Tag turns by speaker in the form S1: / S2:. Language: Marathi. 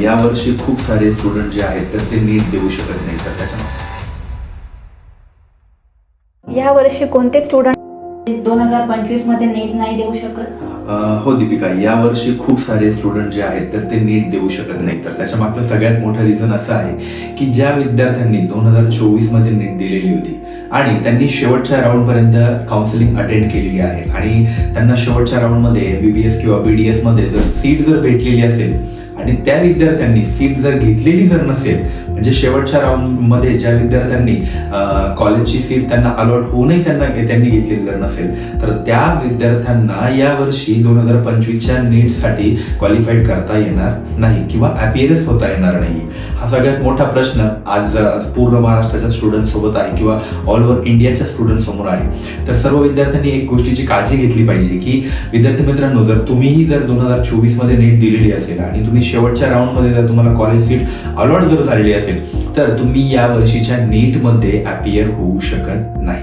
S1: यावर्षी खूप सारे स्टुडंट जे आहेत तर ते नीट देऊ शकत नाही, तर त्याच्या
S2: या वर्षी कोणते स्टुडंट 2025 मध्ये नीट नाही देऊ शकत?
S1: हो दीपिका, यावर्षी खूप सारे स्टुडंट जे आहेत तर ते नीट देऊ शकत नाही, तर त्याच्या मागचं सगळ्यात मोठं रिझन असं आहे की ज्या विद्यार्थ्यांनी 2024 मध्ये नीट दिलेली होती आणि त्यांनी शेवटच्या राऊंडपर्यंत काउन्सिलिंग अटेंड केलेली आहे आणि त्यांना शेवटच्या राऊंडमध्ये MBBS किंवा BDS मध्ये जर सीट जर भेटलेली असेल आणि त्या विद्यार्थ्यांनी सीट जर घेतलेली जर नसेल, म्हणजे शेवटच्या राऊंडमध्ये ज्या विद्यार्थ्यांनी कॉलेजची सीट त्यांना अलॉट होऊनही त्यांनी घेतलेली जर नसेल, तर त्या विद्यार्थ्यांना यावर्षी 2025च्या नीटसाठी क्वालिफाईड करता येणार नाही किंवा अपीअरन्स होता येणार नाही. हा सगळ्यात मोठा प्रश्न आज पूर्ण महाराष्ट्राच्या स्टुडंट सोबत आहे किंवा ऑल ओव्हर इंडियाच्या स्टुडंट समोर आहे. तर सर्व विद्यार्थ्यांनी एक गोष्टीची काळजी घेतली पाहिजे की विद्यार्थी मित्रांनो, जर तुम्हीही जर 2024 मध्ये नीट दिलेली असेल आणि तुम्ही शेवटच्या राऊंडमध्ये जर तुम्हाला कॉलेज सीट अलॉट जर झालेली असेल, तर तुम्ही या वर्षीच्या नीट मध्ये अपीअर होऊ शकत नाही.